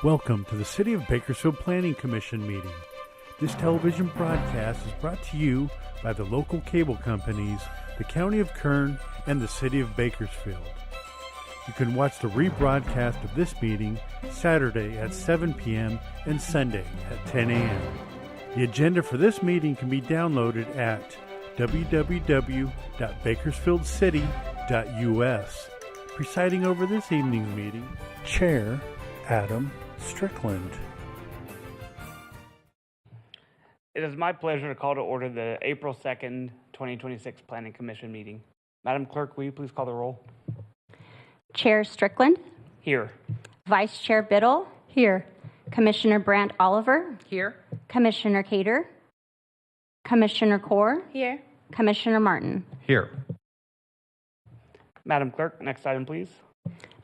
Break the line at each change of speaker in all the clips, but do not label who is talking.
Welcome to the City of Bakersfield Planning Commission meeting. This television broadcast is brought to you by the local cable companies, the County of Kern, and the City of Bakersfield. You can watch the rebroadcast of this meeting Saturday at 7 p.m. and Sunday at 10 a.m. The agenda for this meeting can be downloaded at www.bakersfieldcity.us. Presiding over this evening's meeting, Chair Adam Strickland.
It is my pleasure to call to order the April 2nd, 2026 Planning Commission meeting. Madam Clerk, will you please call the roll?
Chair Strickland.
Here.
Vice Chair Biddle.
Here.
Commissioner Brandt Oliver.
Here.
Commissioner Cater. Commissioner Core.
Here.
Commissioner Martin.
Here.
Madam Clerk, next item, please.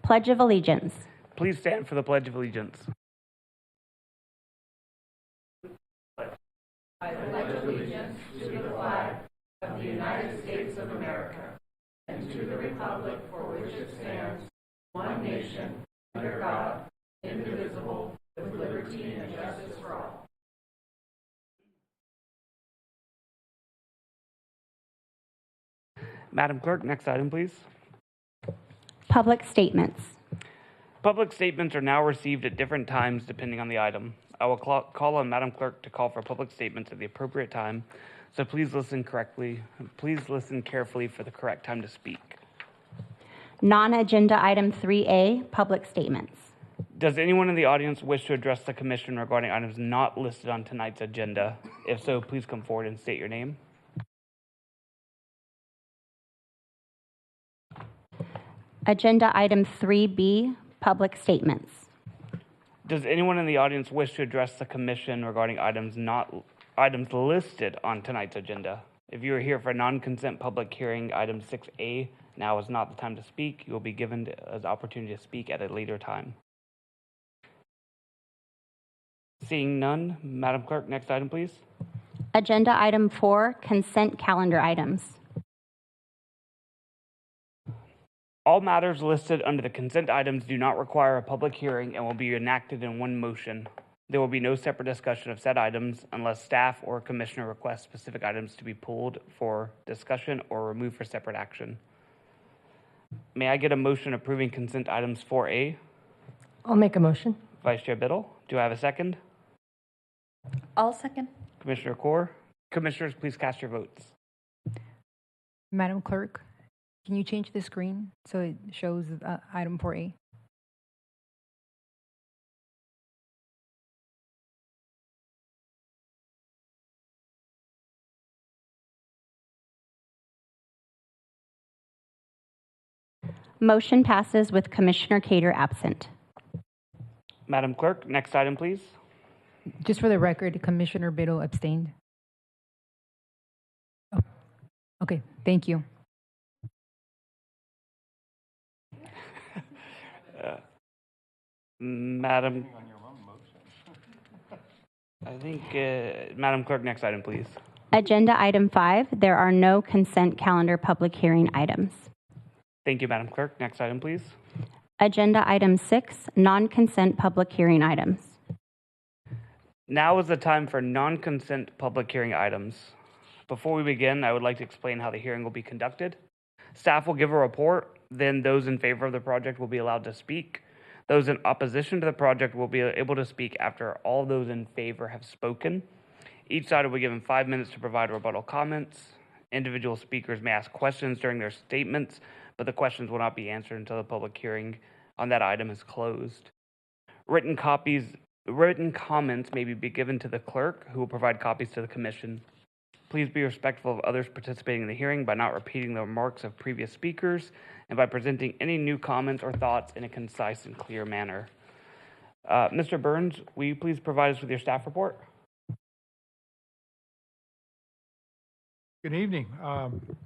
Pledge of Allegiance.
Please stand for the Pledge of Allegiance.
I pledge allegiance to the flag of the United States of America and to the republic for which it stands, one nation, under God, indivisible, with liberty and justice for all.
Madam Clerk, next item, please.
Public statements.
Public statements are now received at different times depending on the item. I will call on Madam Clerk to call for public statements at the appropriate time, so please listen carefully for the correct time to speak.
Non-agenda item 3A, public statements.
Does anyone in the audience wish to address the Commission regarding items not listed on tonight's agenda? If so, please come forward and state your name.
Agenda item 3B, public statements.
Does anyone in the audience wish to address the Commission regarding items listed on tonight's agenda? If you are here for a non-consent public hearing, item 6A, now is not the time to speak. You will be given an opportunity to speak at a later time. Seeing none, Madam Clerk, next item, please.
Agenda item 4, consent calendar items.
All matters listed under the consent items do not require a public hearing and will be enacted in one motion. There will be no separate discussion of said items unless staff or commissioner requests specific items to be pulled for discussion or removed for separate action. May I get a motion approving consent items 4A?
I'll make a motion.
Vice Chair Biddle, do I have a second?
I'll second.
Commissioner Core? Commissioners, please cast your votes.
Madam Clerk, can you change the screen so it shows item 4A?
Motion passes with Commissioner Cater absent.
Madam Clerk, next item, please.
Just for the record, Commissioner Biddle abstained. Oh, okay, thank you.
Madam Clerk, next item, please.
Agenda item 5, there are no consent calendar public hearing items.
Thank you, Madam Clerk. Next item, please.
Agenda item 6, non-consent public hearing items.
Now is the time for non-consent public hearing items. Before we begin, I would like to explain how the hearing will be conducted. Staff will give a report, then those in favor of the project will be allowed to speak. Those in opposition to the project will be able to speak after all those in favor have spoken. Each side will be given 5 minutes to provide rebuttal comments. Individual speakers may ask questions during their statements, but the questions will not be answered until the public hearing on that item is closed. Written comments may be given to the clerk, who will provide copies to the Commission. Please be respectful of others participating in the hearing by not repeating the remarks of previous speakers and by presenting any new comments or thoughts in a concise and clear manner. Mr. Burns, will you please provide us with your staff report?
Good evening, Planning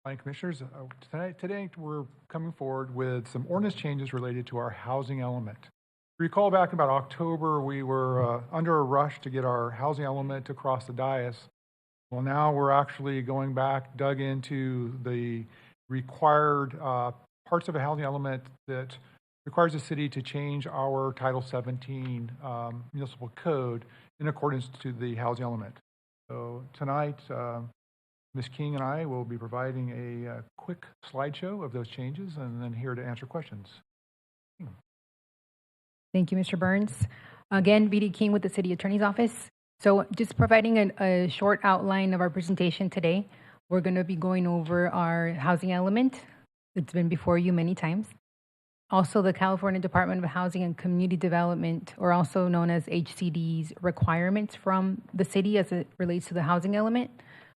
Commissioners. Today we're coming forward with some ordinance changes related to our housing element. Recall back in about October, we were under a rush to get our housing element across the dais. Well, now we're actually going back, dug into the required parts of a housing element that requires the city to change our Title 17 municipal code in accordance to the housing element. So tonight, Ms. King and I will be providing a quick slideshow of those changes and then here to answer questions.
Thank you, Mr. Burns. Again, BD King with the City Attorney's Office. So just providing a short outline of our presentation today. We're going to be going over our housing element. It's been before you many times. Also, the California Department of Housing and Community Development, or also known as HCD's requirements from the city as it relates to the housing element.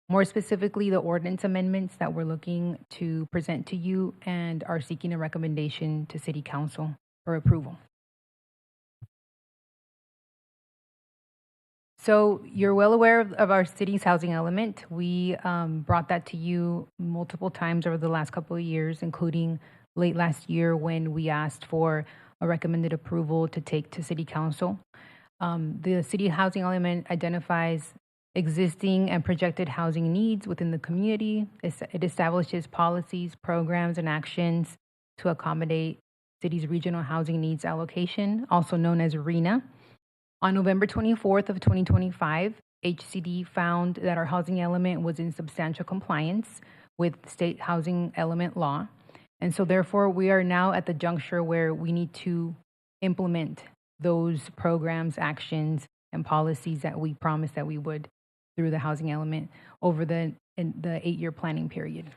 More specifically, the ordinance amendments that we're looking to present to you and are seeking a recommendation to City Council for approval. So you're well aware of our city's housing element. We brought that to you multiple times over the last couple of years, including late last year when we asked for a recommended approval to take to City Council. The city housing element identifies existing and projected housing needs within the community. It establishes policies, programs, and actions to accommodate city's regional housing needs allocation, also known as RENA. On November 24th of 2025, HCD found that our housing element was in substantial compliance with state housing element law. And so therefore, we are now at the juncture where we need to implement those programs, actions, and policies that we promised that we would through the housing element over the 8-year planning period.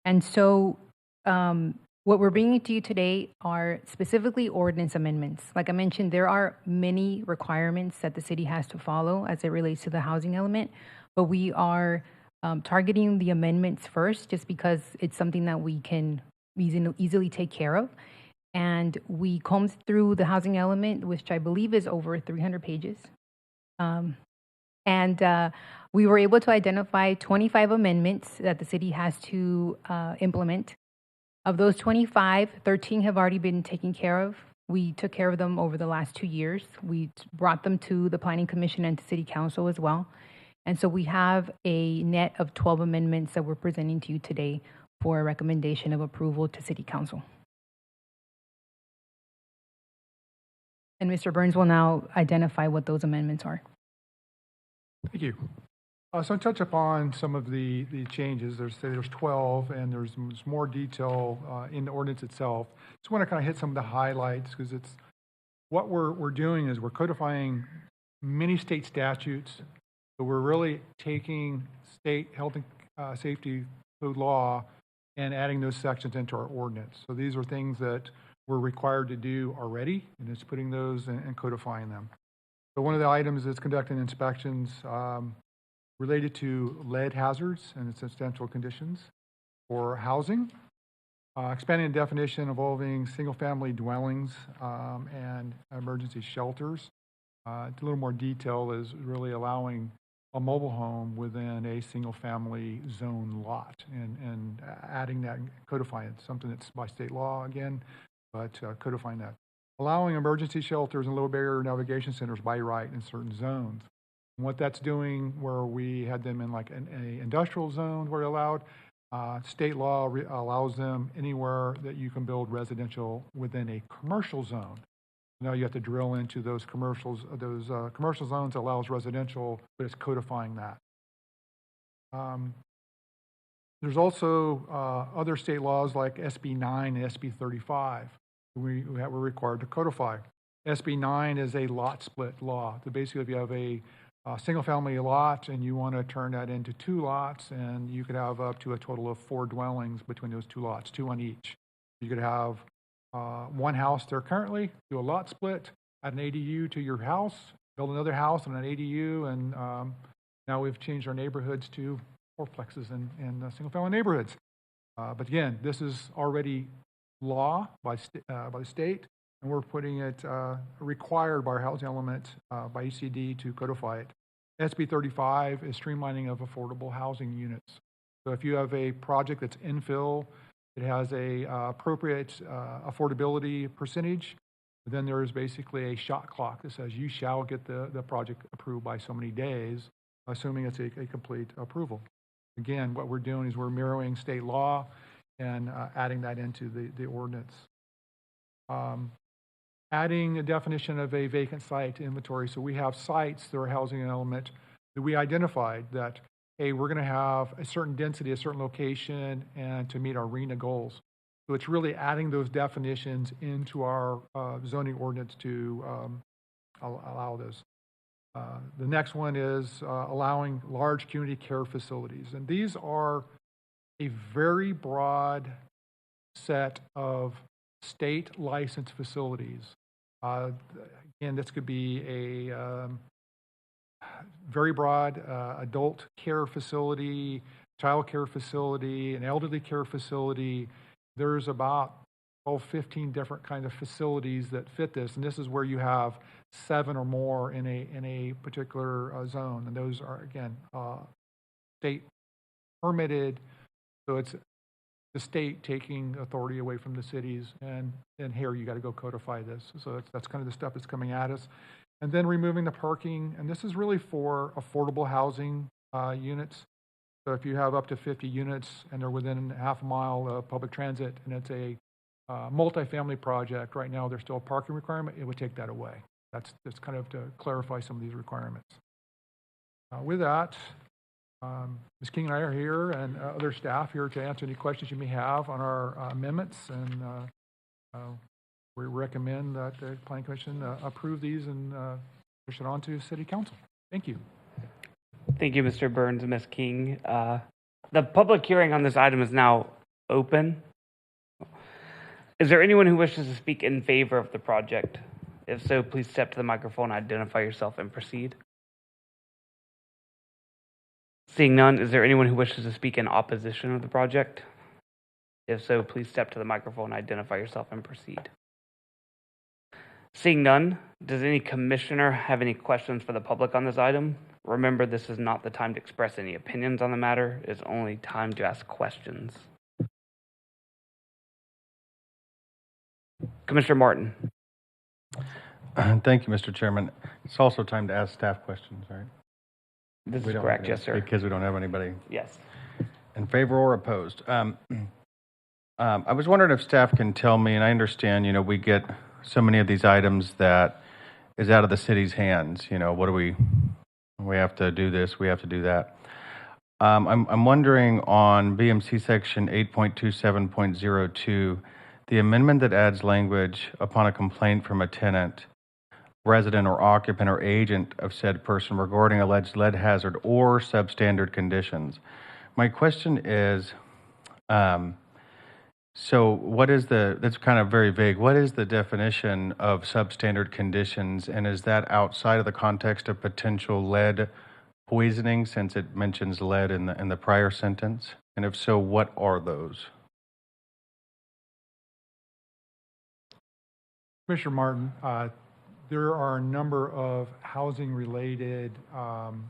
And so what we're bringing to you today are specifically ordinance amendments. Like I mentioned, there are many requirements that the city has to follow as it relates to the housing element, but we are targeting the amendments first just because it's something that we can easily take care of. And we combed through the housing element, which I believe is over 300 pages. We were able to identify 25 amendments that the city has to implement. Of those 25, 13 have already been taken care of. We took care of them over the last 2 years. We brought them to the Planning Commission and to City Council as well. And so we have a net of 12 amendments that we're presenting to you today for a recommendation of approval to City Council. And Mr. Burns will now identify what those amendments are.
Thank you. So I'll touch upon some of the changes. There's 12, and there's more detail in the ordinance itself. Just want to kind of hit some of the highlights because it's what we're doing is we're codifying many state statutes, but we're really taking state health and safety code law and adding those sections into our ordinance. So these are things that we're required to do already, and it's putting those and codifying them. So one of the items is conducting inspections related to lead hazards and its substantial conditions for housing, expanding the definition involving single-family dwellings and emergency shelters. A little more detail is really allowing a mobile home within a single-family zone lot and adding that, codifying it, something that's by state law again, but codifying that. Allowing emergency shelters and low barrier navigation centers by right in certain zones. And what that's doing, where we had them in like an industrial zone where allowed, state law allows them anywhere that you can build residential within a commercial zone. Now you have to drill into those commercial zones that allows residential, but it's codifying that. There's also other state laws like SB 9 and SB 35 we're required to codify. SB 9 is a lot split law. So basically, if you have a single-family lot and you want to turn that into 2 lots, and you could have up to a total of 4 dwellings between those 2 lots, 2 on each. You could have 1 house there currently, do a lot split, add an ADU to your house, build another house and an ADU, and now we've changed our neighborhoods to fourplexes and single-family neighborhoods. But again, this is already law by the state, and we're putting it required by our housing element by ECD to codify it. SB 35 is streamlining of affordable housing units. So if you have a project that's infill, it has a appropriate affordability percentage, then there is basically a shot clock that says you shall get the project approved by so many days, assuming it's a complete approval. Again, what we're doing is we're mirroring state law and adding that into the ordinance. Adding a definition of a vacant site inventory. So we have sites that are housing an element that we identified that, hey, we're going to have a certain density, a certain location, and to meet our RENA goals. So it's really adding those definitions into our zoning ordinance to allow this. The next one is allowing large community care facilities. And these are a very broad set of state licensed facilities. Again, this could be a very broad adult care facility, child care facility, an elderly care facility. There's about 15 different kinds of facilities that fit this, and this is where you have 7 or more in a particular zone, and those are, again, state permitted. So it's the state taking authority away from the cities, and here you got to go codify this. So that's kind of the stuff that's coming at us. And then removing the parking, and this is really for affordable housing units. So if you have up to 50 units and they're within half a mile of public transit, and it's a multifamily project, right now there's still a parking requirement, it would take that away. That's just kind of to clarify some of these requirements. With that, Ms. King and I are here, and other staff here to answer any questions you may have on our amendments, and we recommend that the Planning Commission approve these and push it on to City Council. Thank you.
Thank you, Mr. Burns and Ms. King. The public hearing on this item is now open. Is there anyone who wishes to speak in favor of the project? If so, please step to the microphone, identify yourself, and proceed. Seeing none, is there anyone who wishes to speak in opposition of the project? If so, please step to the microphone, identify yourself, and proceed. Seeing none, does any commissioner have any questions for the public on this item? Remember, this is not the time to express any opinions on the matter. It's only time to ask questions. Commissioner Martin.
Thank you, Mr. Chairman. It's also time to ask staff questions, right?
This is correct, yes, sir.
Because we don't have anybody
Yes.
in favor or opposed. I was wondering if staff can tell me, and I understand, we get so many of these items that is out of the city's hands. What do we have to do this, we have to do that. I'm wondering on BMC section 8.27.02, the amendment that adds language upon a complaint from a tenant, resident or occupant or agent of said person regarding alleged lead hazard or substandard conditions. My question is, so what is that's kind of very vague, what is the definition of substandard conditions, and is that outside of the context of potential lead poisoning, since it mentions lead in the prior sentence? And if so, what are those?
Commissioner Martin, there are a number of housing-related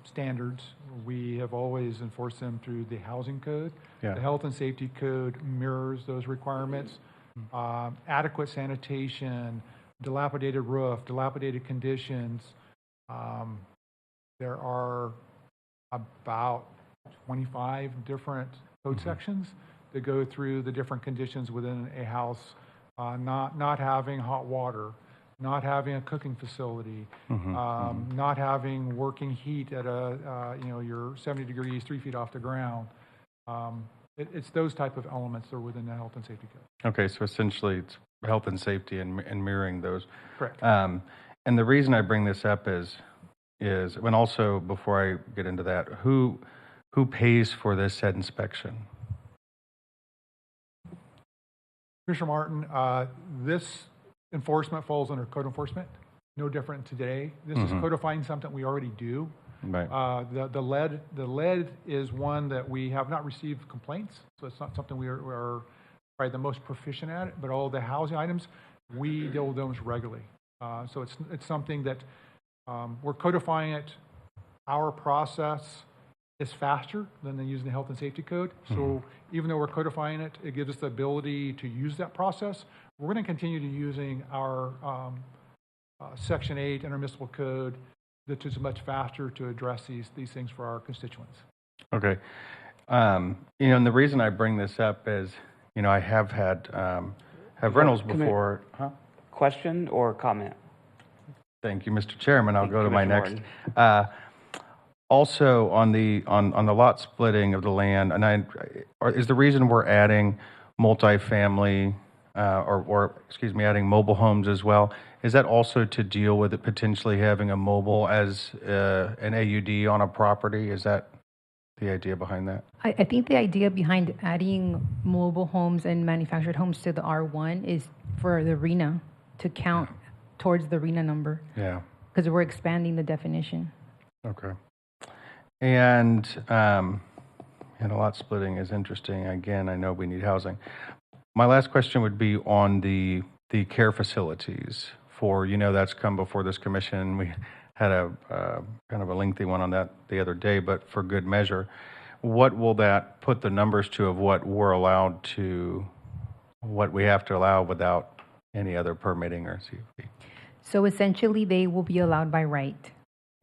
standards. We have always enforced them through the housing code.
Yeah.
The health and safety code mirrors those requirements. Adequate sanitation, dilapidated roof, dilapidated conditions. There are about 25 different code sections that go through the different conditions within a house. Not having hot water, not having a cooking facility, not having working heat at you're 70 degrees, 3 feet off the ground. It's those type of elements that are within the health and safety code.
Okay, so essentially it's health and safety and mirroring those.
Correct.
And the reason I bring this up is when also, before I get into that, who pays for this said inspection?
Commissioner Martin, this enforcement falls under code enforcement. No different today. This is codifying something we already do.
Right.
The lead is one that we have not received complaints, so it's not something we are probably the most proficient at it. But all the housing items, we deal with those regularly. So it's something that we're codifying it. Our process is faster than using the health and safety code. So even though we're codifying it, it gives us the ability to use that process. We're going to continue to using our Section 8 intermunicipal code, that is much faster to address these things for our constituents.
Okay. And the reason I bring this up is, I have had have rentals
Commi-
before. Huh?
Question or comment?
Thank you, Mr. Chairman. I'll go to my
Commissioner
next. Also, on the lot splitting of the land, and is the reason we're adding multifamily or excuse me, adding mobile homes as well? Is that also to deal with it potentially having a mobile as an AUD on a property? Is that the idea behind that?
I think the idea behind adding mobile homes and manufactured homes to the R1 is for the RENA to count towards the RENA number.
Yeah.
Because we're expanding the definition.
Okay. And a lot splitting is interesting. Again, I know we need housing. My last question would be on the care facilities for, that's come before this commission. We had a kind of a lengthy one on that the other day, but for good measure. What will that put the numbers to of what we're allowed to, what we have to allow without any other permitting or CUP?
So essentially, they will be allowed by right.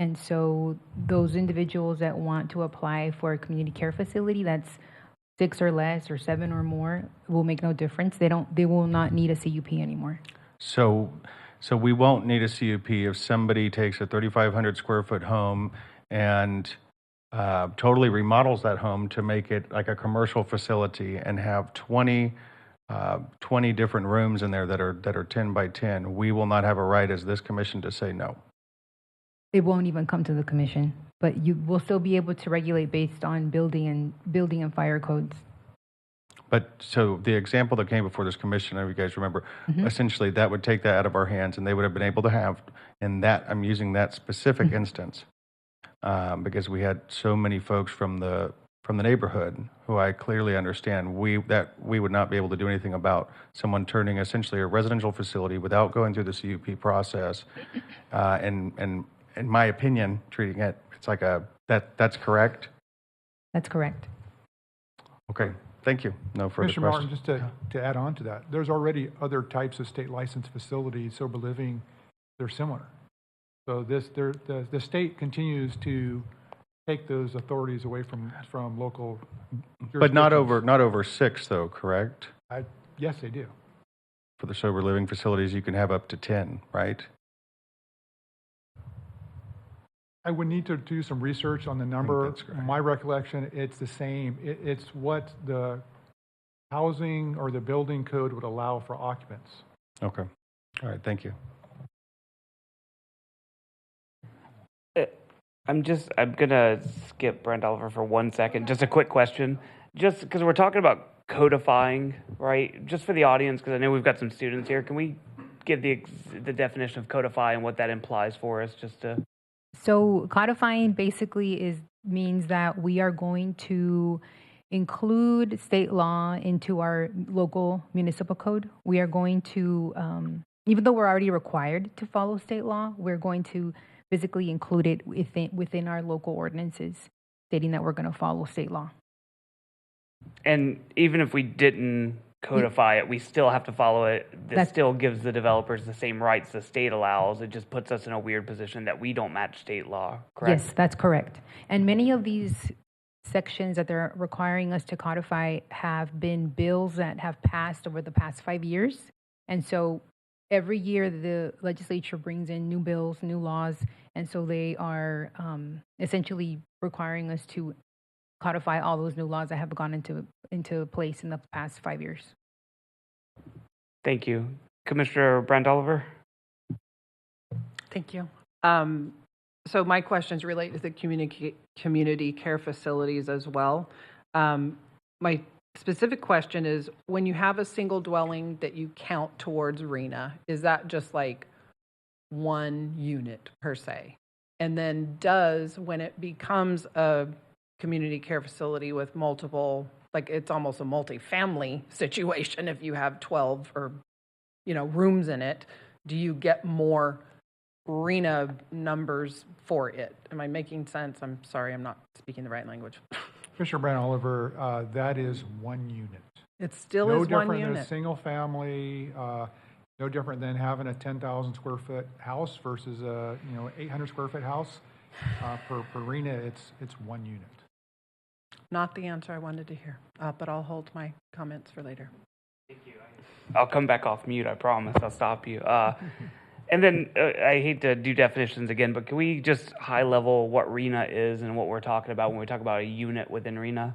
And so those individuals that want to apply for a community care facility that's 6 or less or 7 or more will make no difference. They will not need a CUP anymore.
So we won't need a CUP if somebody takes a 3,500 square foot home and totally remodels that home to make it like a commercial facility and have 20 different rooms in there that are 10 by 10. We will not have a right as this commission to say no.
It won't even come to the commission, but you will still be able to regulate based on building and fire codes.
But so the example that came before this commission, if you guys remember, essentially that would take that out of our hands, and they would have been able to have, in that, I'm using that specific instance, because we had so many folks from the neighborhood who I clearly understand we would not be able to do anything about someone turning essentially a residential facility without going through the CUP process, and in my opinion, treating it's like that's correct.
That's correct.
Okay. Thank you. No further
Commissioner
questions.
Martin, just to add on to that, there's already other types of state licensed facilities, sober living, they're similar. So the state continues to take those authorities away from local
But not
jurisdictions.
over 6 though, correct?
Yes, they do.
For the sober living facilities, you can have up to 10, right?
I would need to do some research on the number.
that's correct.
My recollection, it's the same. It's what the housing or the building code would allow for occupants.
Okay. All right. Thank you.
I'm gonna skip Brent Oliver for 1 second. Just a quick question. Just because we're talking about codifying, right? Just for the audience, because I know we've got some students here. Can we give the definition of codify and what that implies for us? Just to.
So codifying basically means that we are going to include state law into our local municipal code. We are going to, even though we're already required to follow state law, we're going to physically include it within our local ordinances, stating that we're going to follow state law.
And even if we didn't codify it, we still have to follow it. That still gives the developers the same rights the state allows. It just puts us in a weird position that we don't match state law, correct?
Yes, that's correct. And many of these sections that they're requiring us to codify have been bills that have passed over the past 5 years. And so every year the legislature brings in new bills, new laws, and so they are essentially requiring us to codify all those new laws that have gone into place in the past 5 years.
Thank you. Commissioner Brent Oliver?
Thank you. So my questions relate to the community care facilities as well. My specific question is, when you have a single dwelling that you count towards RENA, is that just like one unit per se? And then when it becomes a community care facility with multiple, like it's almost a multi-family situation if you have 12 or rooms in it, do you get more RENA numbers for it? Am I making sense? I'm sorry, I'm not speaking the right language.
Commissioner Brent Oliver, that is one unit.
It still
No
is one
different than a
unit.
single family, no different than having a 10,000 square foot house versus a 800 square foot house. Per RENA, it's one unit.
not the answer I wanted to hear, but I'll hold my comments for later.
I'll come back off mute, I promise. I'll stop you. And then I hate to do definitions again, but can we just high level what RENA is and what we're talking about when we talk about a unit within RENA?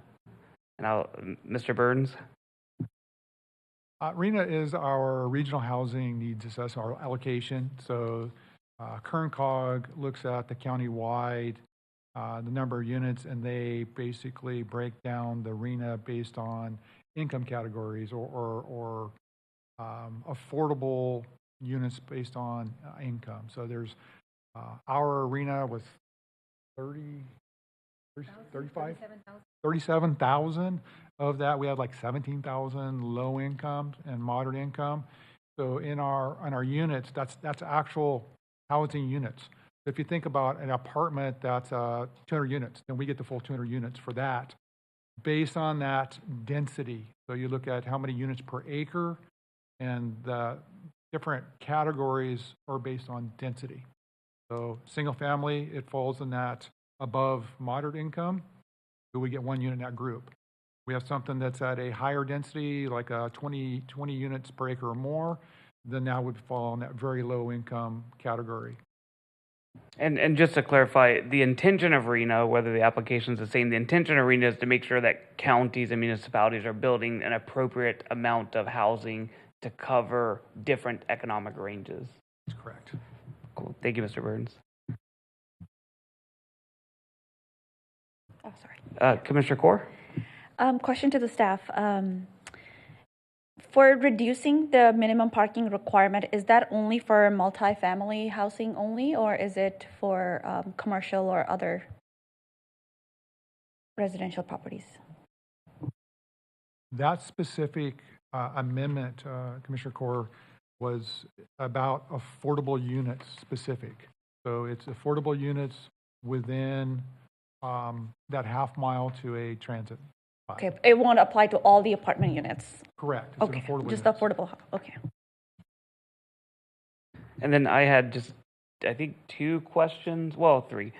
And Mr. Burns?
RENA is our regional housing needs assessment, our allocation. So Kern Cog looks at the county-wide, the number of units, and they basically break down the RENA based on income categories or affordable units based on income. So there's our arena with 37,000 of that. We have like 17,000 low income and moderate income. So in our units, that's actual housing units. If you think about an apartment that's 200 units, then we get the full 200 units for that based on that density. So you look at how many units per acre, and the different categories are based on density. So single family, it falls in that above moderate income, so we get 1 unit in that group. We have something that's at a higher density, like 20 units per acre or more, then that would fall in that very low income category.
And just to clarify, the intention of RENA, whether the application is the same, the intention of RENA is to make sure that counties and municipalities are building an appropriate amount of housing to cover different economic ranges.
That's correct.
Cool. Thank you, Mr. Burns.
Oh, sorry.
Commissioner Core?
Question to the staff. For reducing the minimum parking requirement, is that only for multifamily housing only, or is it for commercial or other residential properties?
That specific amendment, Commissioner Core, was about affordable units specific. So it's affordable units within that half mile to a transit.
Okay, it won't apply to all the apartment units.
Correct. It's
Okay,
an affordable
just
units.
affordable. Okay.
And then I had just, I think, 2 questions. Well, 3.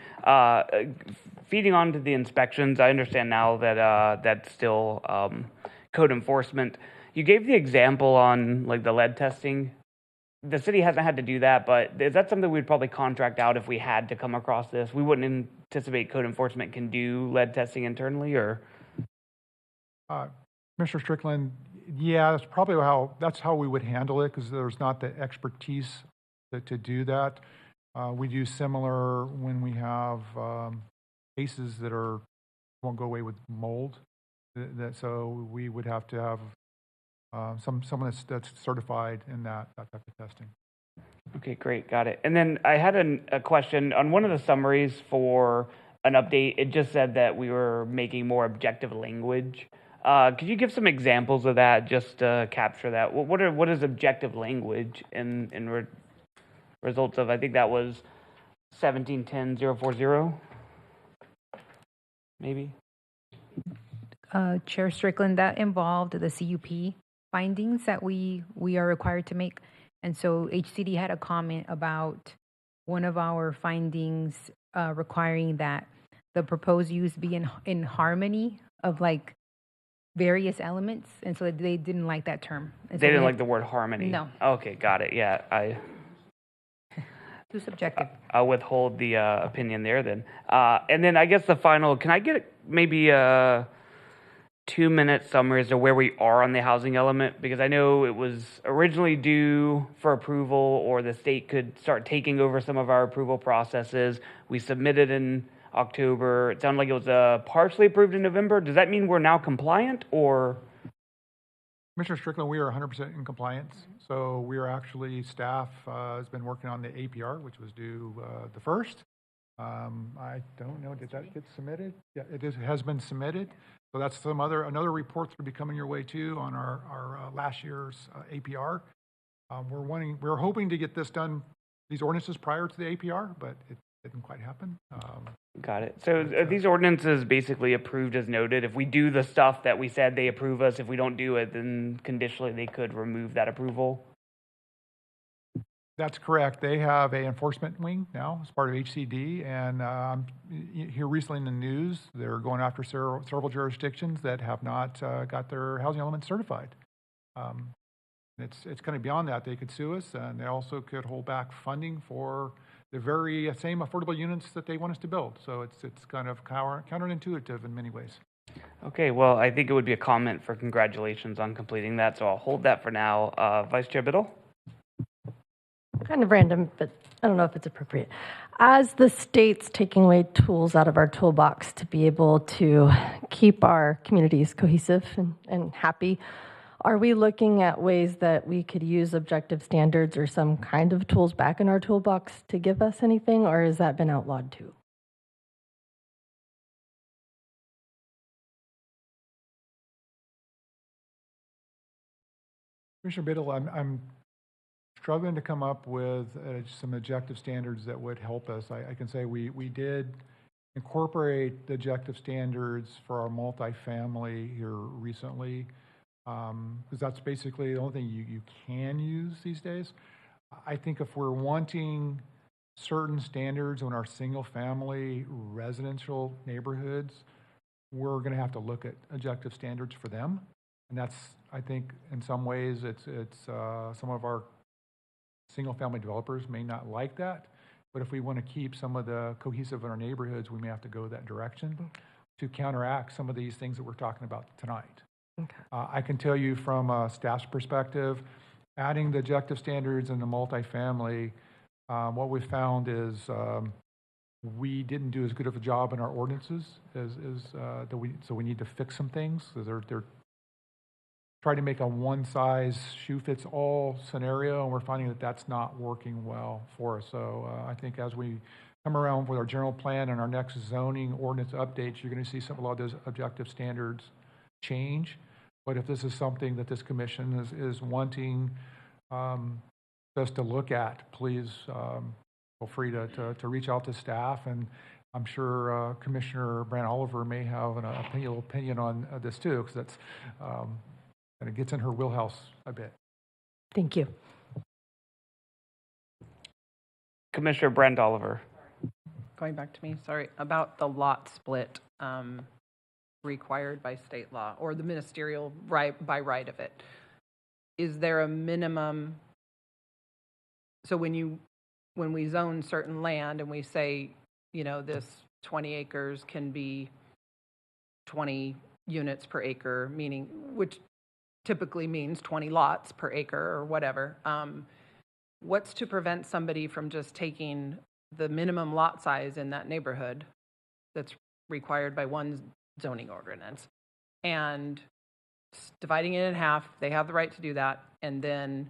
Feeding on to the inspections, I understand now that that's still code enforcement. You gave the example on like the lead testing. The city hasn't had to do that, but is that something we'd probably contract out if we had to come across this? We wouldn't anticipate code enforcement can do lead testing internally, or?
Commissioner Strickland, yeah, that's probably that's how we would handle it, because there's not the expertise to do that. We do similar when we have cases that won't go away with mold. So we would have to have someone that's certified in that type of testing.
Okay, great, got it. And then I had a question on one of the summaries for an update. It just said that we were making more objective language. Could you give some examples of that, just to capture that? What is objective language in results of? I think that was 1710-040, maybe.
Chair Strickland, that involved the CUP findings that we are required to make. And so HCD had a comment about one of our findings requiring that the proposed use be in harmony of like various elements. And so they didn't like that term. And so
They didn't like the word harmony?
No.
Okay, got it. Yeah,
Too subjective.
I'll withhold the opinion there then. And then I guess the final, can I get maybe a 2-minute summary as to where we are on the housing element? Because I know it was originally due for approval, or the state could start taking over some of our approval processes. We submitted in October. It sounded like it was partially approved in November. Does that mean we're now compliant, or?
Commissioner Strickland, we are 100% in compliance. So we are actually, staff has been working on the APR, which was due the 1st. I don't know, did that get submitted? Yeah, it has been submitted. So that's another report that'll be coming your way too on our last year's APR. We're hoping to get this done, these ordinances prior to the APR, but it didn't quite happen.
Got it. So are these ordinances basically approved as noted? If we do the stuff that we said, they approve us. If we don't do it, then conditionally they could remove that approval?
That's correct. They have a enforcement wing now as part of HCD, and here recently in the news, they're going after several jurisdictions that have not got their housing element certified. It's kind of beyond that. They could sue us, and they also could hold back funding for the very same affordable units that they want us to build. So it's kind of counterintuitive in many ways.
Okay, well, I think it would be a comment for congratulations on completing that, so I'll hold that for now. Vice Chair Biddle?
Kind of random, but I don't know if it's appropriate. As the state's taking away tools out of our toolbox to be able to keep our communities cohesive and happy, are we looking at ways that we could use objective standards or some kind of tools back in our toolbox to give us anything, or has that been outlawed too?
Commissioner Biddle, I'm struggling to come up with some objective standards that would help us. I can say we did incorporate the objective standards for our multifamily here recently, because that's basically the only thing you can use these days. I think if we're wanting certain standards on our single family residential neighborhoods, we're going to have to look at objective standards for them. And that's, I think, in some ways, it's some of our single family developers may not like that. But if we want to keep some of the cohesive in our neighborhoods, we may have to go that direction to counteract some of these things that we're talking about tonight.
Okay.
I can tell you from a staff's perspective, adding the objective standards in the multifamily, what we found is we didn't do as good of a job in our ordinances so we need to fix some things. So they're trying to make a one-size-shoe-fits-all scenario, and we're finding that that's not working well for us. So I think as we come around with our general plan and our next zoning ordinance updates, you're going to see a lot of those objective standards change. But if this is something that this commission is wanting us to look at, please feel free to reach out to staff. And I'm sure Commissioner Brant Oliver may have an opinion on this too, because that's and it gets in her wheelhouse a bit.
Thank you.
Commissioner Brent Oliver.
Going back to me, sorry, about the lot split required by state law or the ministerial right by right of it. Is there a minimum? So when we zone certain land and we say, this 20 acres can be 20 units per acre, meaning which typically means 20 lots per acre or whatever. What's to prevent somebody from just taking the minimum lot size in that neighborhood that's required by one zoning ordinance and dividing it in half? They have the right to do that. And then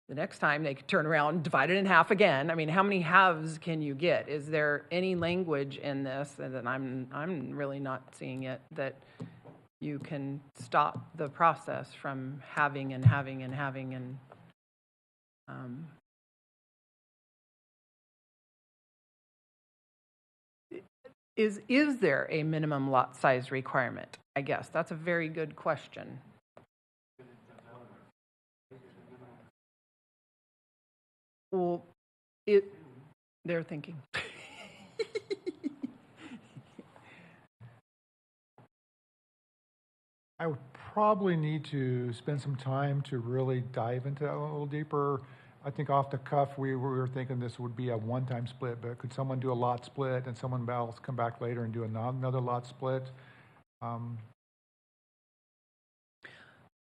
the next time they could turn around and divide it in half again. I mean, how many halves can you get? Is there any language in this, and then I'm really not seeing it, that you can stop the process from having and is there a minimum lot size requirement? I guess that's a very good question. Well, they're thinking.
I would probably need to spend some time to really dive into that a little deeper. I think off the cuff, we were thinking this would be a one-time split, but could someone do a lot split and someone else come back later and do another lot split?
I'm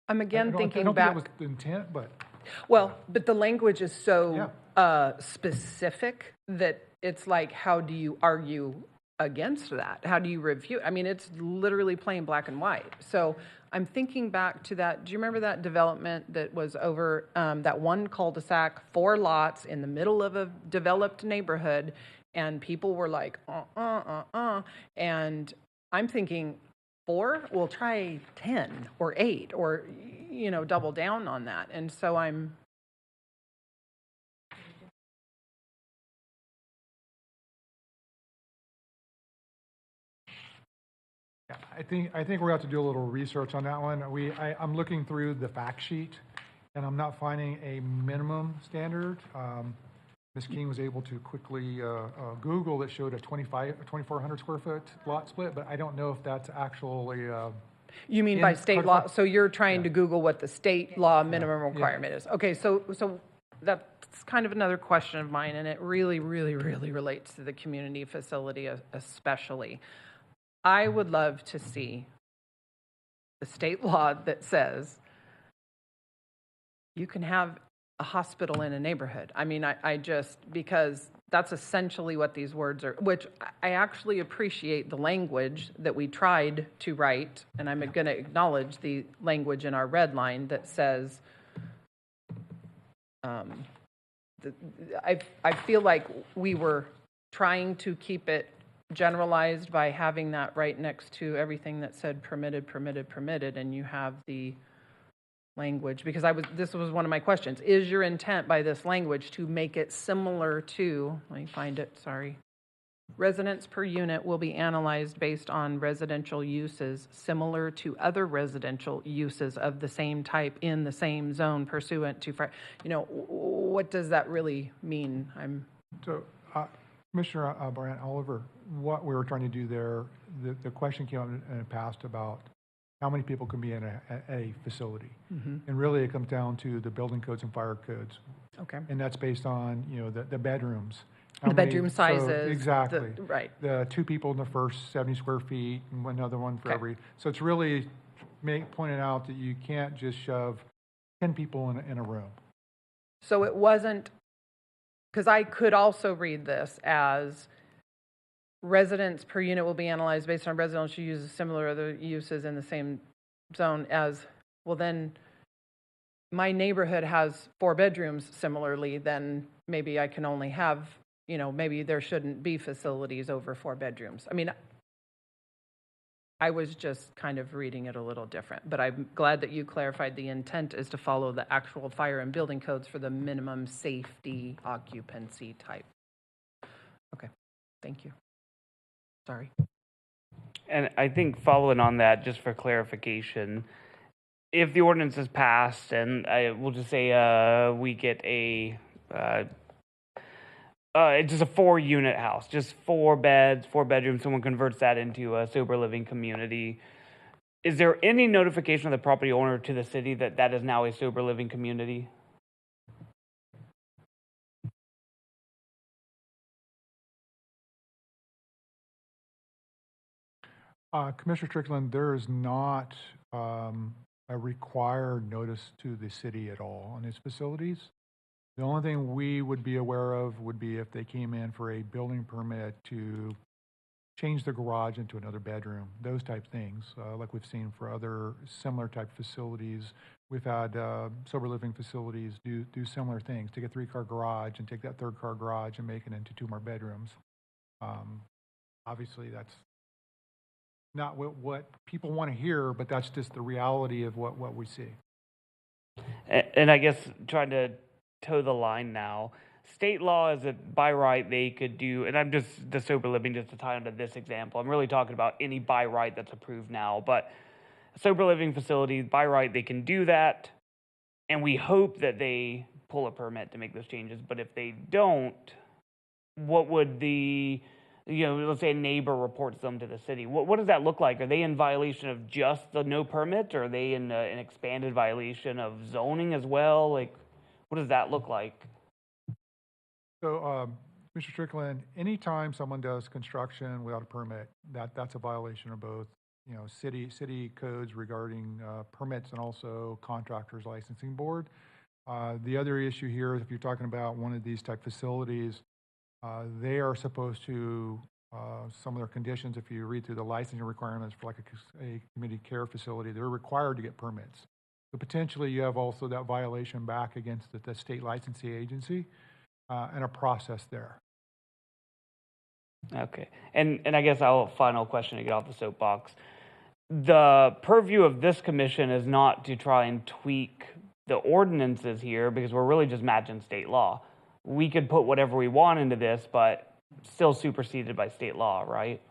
again thinking
I don't
back.
think that was the intent, but.
Well, but the language is so specific that it's like, how do you argue against that? How do you review? I mean, it's literally plain black and white. So I'm thinking back to that. Do you remember that development that was over that one cul-de-sac, 4 lots in the middle of a developed neighborhood, and people were like, and I'm thinking, 4? We'll try 10 or 8 or, double down on that. And so I'm.
Yeah, I think we're going to have to do a little research on that one. I'm looking through the fact sheet, and I'm not finding a minimum standard. Ms. King was able to quickly Google that showed a 2,400 square foot lot split, but I don't know if that's actually.
You mean by state law?
codified?
So you're trying to Google what the state law minimum
Yeah.
requirement is. Okay, so that's kind of another question of mine, and it really, really, really relates to the community facility especially. I would love to see the state law that says you can have a hospital in a neighborhood. I mean, I just, because that's essentially what these words are, which I actually appreciate the language that we tried to write, and I'm going to acknowledge the language in our red line that says, I feel like we were trying to keep it generalized by having that right next to everything that said permitted, permitted, permitted, and you have the language, because this was one of my questions. Is your intent by this language to make it similar to, let me find it, sorry. Residents per unit will be analyzed based on residential uses similar to other residential uses of the same type in the same zone pursuant to, what does that really mean?
So, Commissioner Brian Oliver, what we were trying to do there, the question came up in the past about how many people can be in a facility.
Mm-hmm.
And really it comes down to the building codes and fire codes.
Okay.
And that's based on, the bedrooms.
The bedroom sizes.
So exactly.
Right.
The 2 people in the first 70 square feet and another one for
Okay.
every. So it's really pointing out that you can't just shove 10 people in a room.
So it wasn't, because I could also read this as residents per unit will be analyzed based on residential uses similar to other uses in the same zone as, well, then my neighborhood has 4 bedrooms similarly, then maybe I can only have, maybe there shouldn't be facilities over 4 bedrooms. I mean, I was just kind of reading it a little different, but I'm glad that you clarified the intent is to follow the actual fire and building codes for the minimum safety occupancy type. Okay, thank you. Sorry.
And I think following on that, just for clarification, if the ordinance is passed, and we'll just say we get it's just a 4-unit house, just 4 beds, 4 bedrooms, someone converts that into a sober living community, is there any notification of the property owner to the city that that is now a sober living community?
Commissioner Strickland, there is not a required notice to the city at all on these facilities. The only thing we would be aware of would be if they came in for a building permit to change the garage into another bedroom, those type things, like we've seen for other similar type facilities. We've had sober living facilities do similar things, take a 3-car garage and take that 3rd car garage and make it into 2 more bedrooms. Obviously, that's not what people want to hear, but that's just the reality of what we see.
And I guess trying to toe the line now, state law is that by right they could do, and I'm just the sober living just to tie into this example. I'm really talking about any by right that's approved now, but sober living facilities, by right, they can do that, and we hope that they pull a permit to make those changes. But if they don't, what would let's say a neighbor reports them to the city. What does that look like? Are they in violation of just the no permit, or are they in an expanded violation of zoning as well? Like, what does that look like?
So, Mr. Strickland, anytime someone does construction without a permit, that's a violation of both, city codes regarding permits and also contractors licensing board. The other issue here is if you're talking about one of these type facilities, they are supposed to, some of their conditions, if you read through the licensing requirements for like a community care facility, they're required to get permits. So potentially you have also that violation back against the state licensing agency and a process there.
Okay. And I guess final question to get off the soapbox. The purview of this commission is not to try and tweak the ordinances here, because we're really just matching state law. We could put whatever we want into this, but still superseded by state law, right?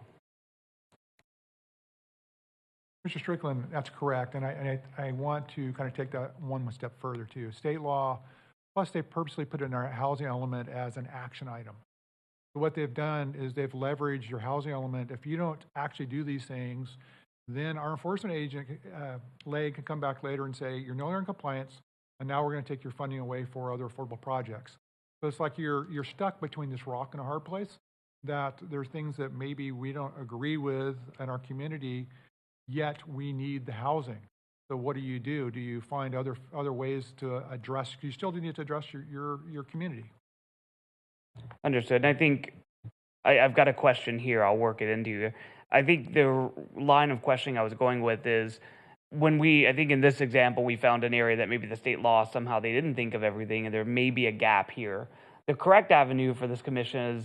Mr. Strickland, that's correct, and I want to kind of take that one step further too. State law, plus they purposely put it in our housing element as an action item. So what they've done is they've leveraged your housing element. If you don't actually do these things, then our enforcement agent, leg, can come back later and say, you're no longer in compliance, and now we're going to take your funding away for other affordable projects. So it's like you're stuck between this rock and a hard place, that there's things that maybe we don't agree with in our community, yet we need the housing. So what do? Do you find other ways to address, you still do need to address your community.
Understood. And I think I've got a question here. I'll work it into you. I think the line of questioning I was going with is I think in this example, we found an area that maybe the state law, somehow they didn't think of everything, and there may be a gap here. The correct avenue for this commission is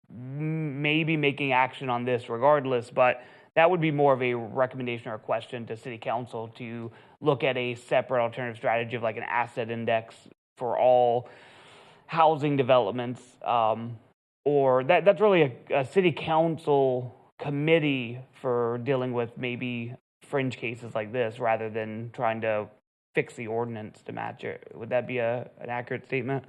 maybe making action on this regardless, but that would be more of a recommendation or a question to city council to look at a separate alternative strategy of like an asset index for all housing developments, or that's really a city council committee for dealing with maybe fringe cases like this rather than trying to fix the ordinance to match it. Would that be an accurate statement?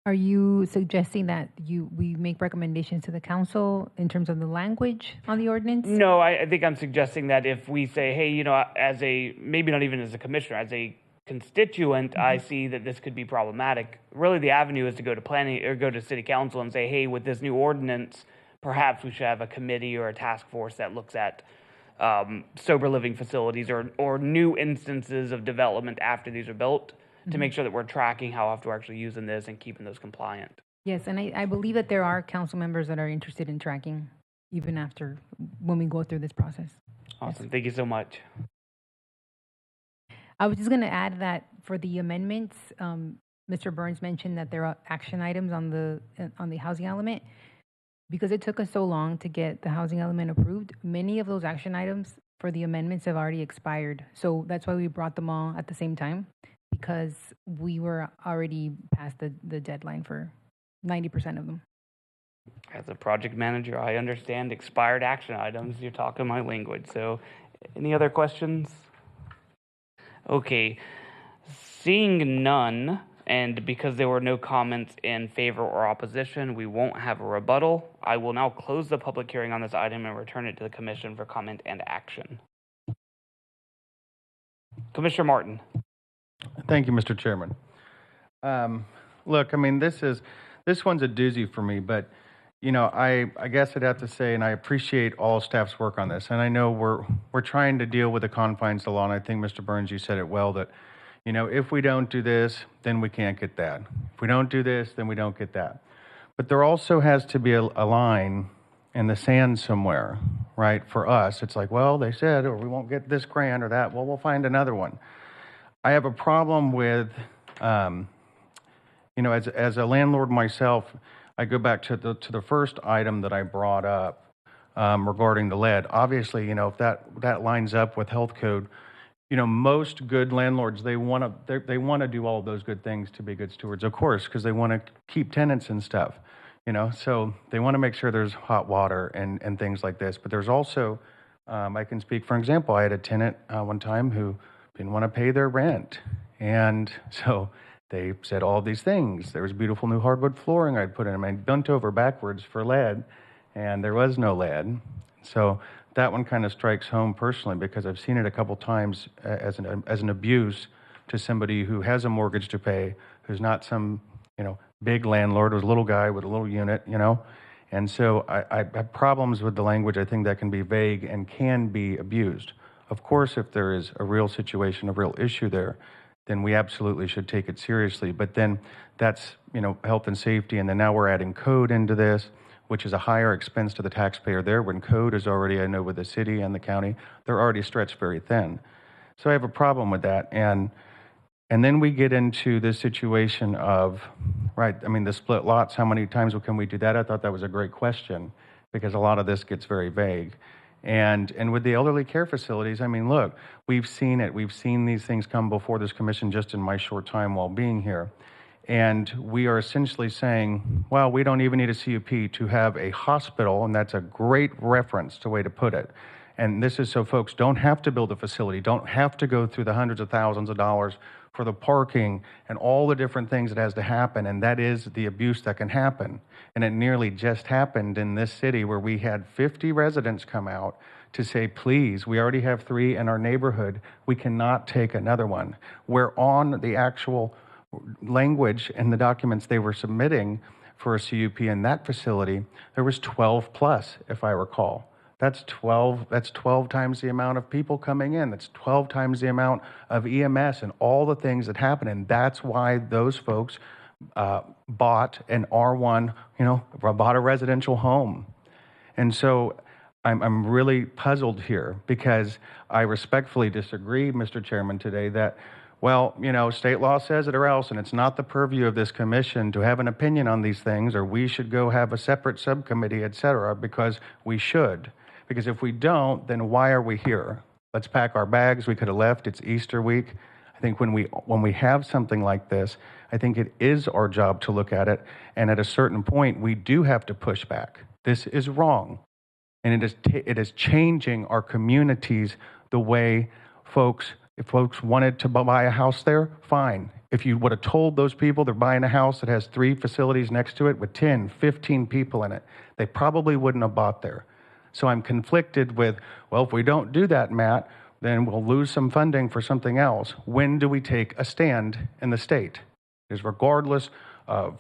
Are you suggesting that we make recommendations to the council in terms of the language on the ordinance?
No, I think I'm suggesting that if we say, hey, as maybe not even as a commissioner, as a constituent, I see that this could be problematic. Really, the avenue is to go to planning or go to city council and say, hey, with this new ordinance, perhaps we should have a committee or a task force that looks at sober living facilities or new instances of development after these are built to make sure that we're tracking how often we're actually using this and keeping those compliant.
Yes, and I believe that there are council members that are interested in tracking even after when we go through this process.
Awesome. Yes. Thank you so much.
I was just going to add that for the amendments, Mr. Burns mentioned that there are action items on the housing element. Because it took us so long to get the housing element approved, many of those action items for the amendments have already expired. So that's why we brought them all at the same time, because we were already past the deadline for 90% of them.
As a project manager, I understand expired action items. You're talking my language. So any other questions? Okay, seeing none, and because there were no comments in favor or opposition, we won't have a rebuttal. I will now close the public hearing on this item and return it to the commission for comment and action. Commissioner Martin.
Thank you, Mr. Chairman. Look, I mean, this one's a doozy for me, but I guess I'd have to say, and I appreciate all staff's work on this, and I know we're trying to deal with the confines of the law, and I think, Mr. Burns, you said it well, that, if we don't do this, then we can't get that. If we don't do this, then we don't get that. But there also has to be a line in the sand somewhere, right? For us, it's like, well, they said, or we won't get this grant or that. Well, we'll find another one. I have a problem with, as a landlord myself, I go back to the first item that I brought up regarding the lead. Obviously, if that lines up with health code, most good landlords, they want to do all of those good things to be good stewards, of course, because they want to keep tenants and stuff. So they want to make sure there's hot water and things like this. But there's also, I can speak for example, I had a tenant one time who didn't want to pay their rent, and so they said all these things. There was beautiful new hardwood flooring I'd put in. I bent over backwards for lead, and there was no lead. So that one kind of strikes home personally because I've seen it a couple times as an abuse to somebody who has a mortgage to pay, who's not some big landlord, who's a little guy with a little unit, And so I have problems with the language. I think that can be vague and can be abused. Of course, if there is a real situation, a real issue there, then we absolutely should take it seriously. But then that's, health and safety, and then now we're adding code into this, which is a higher expense to the taxpayer there when code is already, I know with the city and the county, they're already stretched very thin. So I have a problem with that. And then we get into this situation of, the split lots, how many times can we do that? I thought that was a great question because a lot of this gets very vague. And with the elderly care facilities, look, we've seen it. We've seen these things come before this commission just in my short time while being here. And we are essentially saying, well, we don't even need a CUP to have a hospital, and that's a great reference to way to put it. And this is so folks don't have to build a facility, don't have to go through the hundreds of thousands of dollars for the parking and all the different things that has to happen, and that is the abuse that can happen. And it nearly just happened in this city where we had 50 residents come out to say, please, we already have 3 in our neighborhood, we cannot take another one. Where on the actual language and the documents they were submitting for a CUP in that facility, there was 12 plus, if I recall. That's 12 times the amount of people coming in. That's 12 times the amount of EMS and all the things that happen. And that's why those folks bought an R1, bought a residential home. And so I'm really puzzled here because I respectfully disagree, Mr. Chairman, today that, well, state law says it or else, and it's not the purview of this commission to have an opinion on these things, or we should go have a separate subcommittee, et cetera, because we should. Because if we don't, then why are we here? Let's pack our bags. We could have left. It's Easter week. I think when we have something like this, I think it is our job to look at it. And at a certain point, we do have to push back. This is wrong. And it is changing our communities the way if folks wanted to buy a house there, fine. If you would have told those people they're buying a house that has 3 facilities next to it with 10, 15 people in it, they probably wouldn't have bought there. So I'm conflicted with, well, if we don't do that, Matt, then we'll lose some funding for something else. When do we take a stand in the state? It is regardless of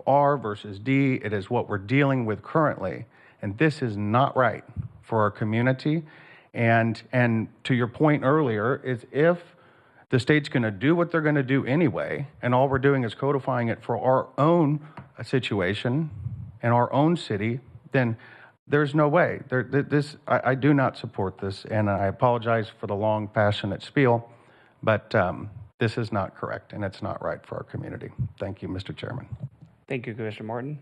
R versus D, it is what we're dealing with currently. And this is not right for our community. And to your point earlier, is if the state's going to do what they're going to do anyway, and all we're doing is codifying it for our own situation and our own city, then there's no way. I do not support this, and I apologize for the long, passionate spiel, but this is not correct, and it's not right for our community. Thank you, Mr. Chairman.
Thank you, Commissioner Morton.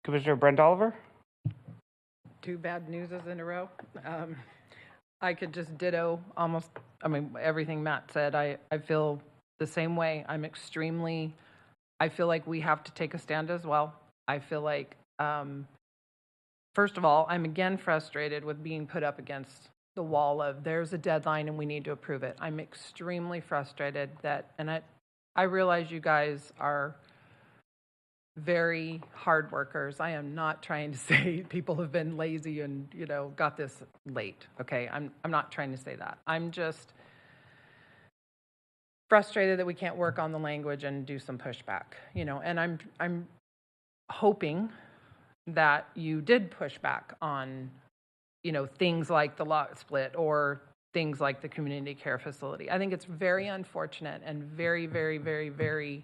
Commissioner Brent Oliver?
2 bad newses in a row. I could just ditto everything Matt said. I feel the same way. I feel like we have to take a stand as well. I feel like, first of all, I'm again frustrated with being put up against the wall of there's a deadline and we need to approve it. I'm extremely frustrated and I realize you guys are very hard workers. I am not trying to say people have been lazy and, got this late. Okay. I'm not trying to say that. I'm just frustrated that we can't work on the language and do some pushback, and I'm hoping that you did push back on, things like the lot split or things like the community care facility. I think it's very unfortunate and very, very, very, very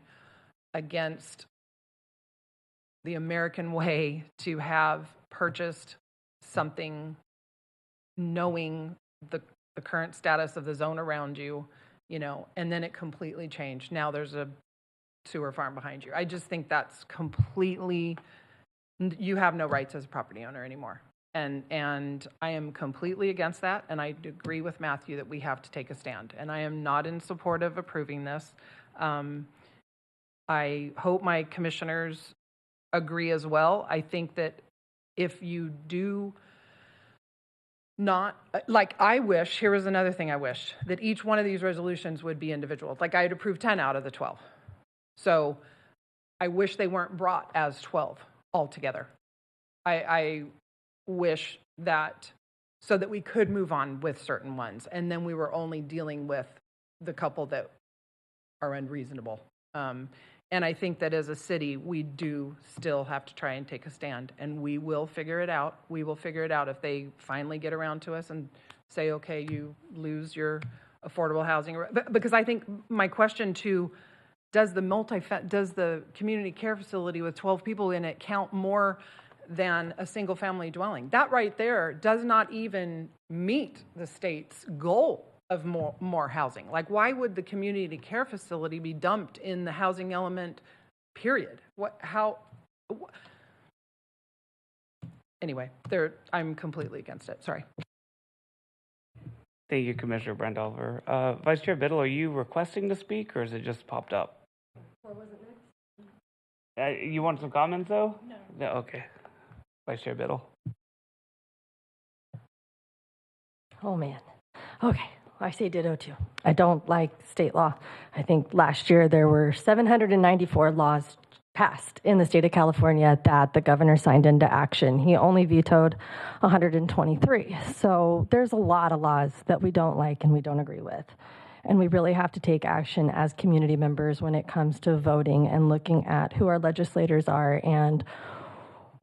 against the American way to have purchased something knowing the current status of the zone around you, and then it completely changed. Now there's a sewer farm behind you. I just think that's completely, you have no rights as a property owner anymore. And I am completely against that, and I agree with Matthew that we have to take a stand. And I am not in support of approving this. I hope my commissioners agree as well. I think that if you do not, I wish, here was another thing I wish, that each one of these resolutions would be individual. Like I'd approve 10 out of the 12. So I wish they weren't brought as 12 altogether. I wish that, so that we could move on with certain ones, and then we were only dealing with the couple that are unreasonable. And I think that as a city, we do still have to try and take a stand, and we will figure it out. We will figure it out if they finally get around to us and say, okay, you lose your affordable housing. Because I think my question too, does the community care facility with 12 people in it count more than a single family dwelling? That right there does not even meet the state's goal of more housing. Like, why would the community care facility be dumped in the housing element, period? Anyway, I'm completely against it. Sorry.
Thank you, Commissioner Brandover. Vice Chair Biddle, are you requesting to speak, or is it just popped up?
What was it next?
You want some comments, though? No. Okay. Vice Chair Biddle.
Oh, man. Okay. I say ditto too. I don't like state law. I think last year there were 794 laws passed in the state of California that the governor signed into action. He only vetoed 123. So there's a lot of laws that we don't like and we don't agree with. And we really have to take action as community members when it comes to voting and looking at who our legislators are and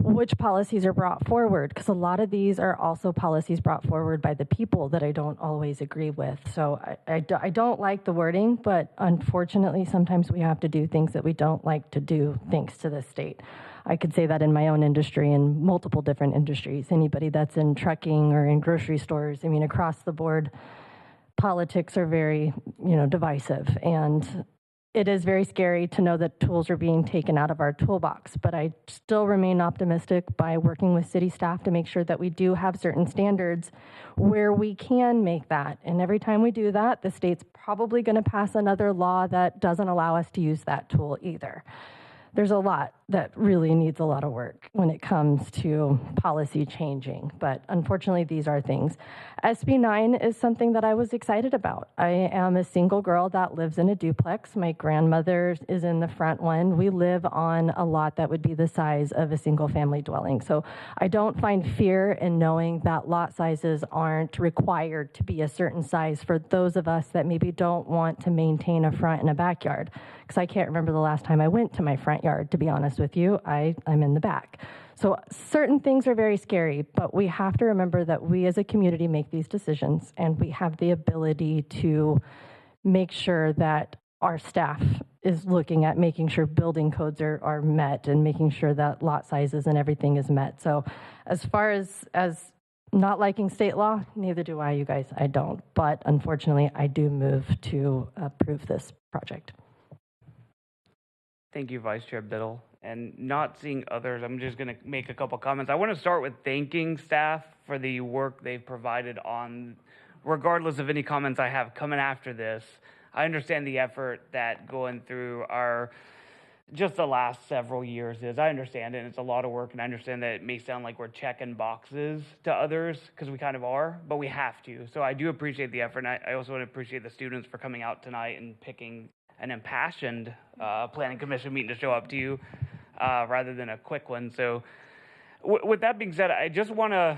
which policies are brought forward, because a lot of these are also policies brought forward by the people that I don't always agree with. So I don't like the wording, but unfortunately, sometimes we have to do things that we don't like to do thanks to the state. I could say that in my own industry and multiple different industries. Anybody that's in trucking or in grocery stores, I mean, across the board, politics are very, divisive. And it is very scary to know that tools are being taken out of our toolbox, but I still remain optimistic by working with city staff to make sure that we do have certain standards where we can make that. And every time we do that, the state's probably going to pass another law that doesn't allow us to use that tool either. There's a lot that really needs a lot of work when it comes to policy changing, but unfortunately these are things. SB 9 is something that I was excited about. I am a single girl that lives in a duplex. My grandmother is in the front one. We live on a lot that would be the size of a single family dwelling. So I don't find fear in knowing that lot sizes aren't required to be a certain size for those of us that maybe don't want to maintain a front and a backyard. Because I can't remember the last time I went to my front yard, to be honest with you. I'm in the back. So certain things are very scary, but we have to remember that we as a community make these decisions, and we have the ability to make sure that our staff is looking at making sure building codes are met and making sure that lot sizes and everything is met. So as far as not liking state law, neither do I, you guys. I don't. But unfortunately, I do move to approve this project.
Thank you, Vice Chair Biddle. And not seeing others, I'm just going to make a couple comments. I want to start with thanking staff for the work they've provided on, regardless of any comments I have coming after this. I understand the effort that going through just the last several years is. I understand it, and it's a lot of work, and I understand that it may sound like we're checking boxes to others, because we kind of are, but we have to. So I do appreciate the effort, and I also want to appreciate the students for coming out tonight and picking an impassioned planning commission meeting to show up to you rather than a quick one. So with that being said, I just want to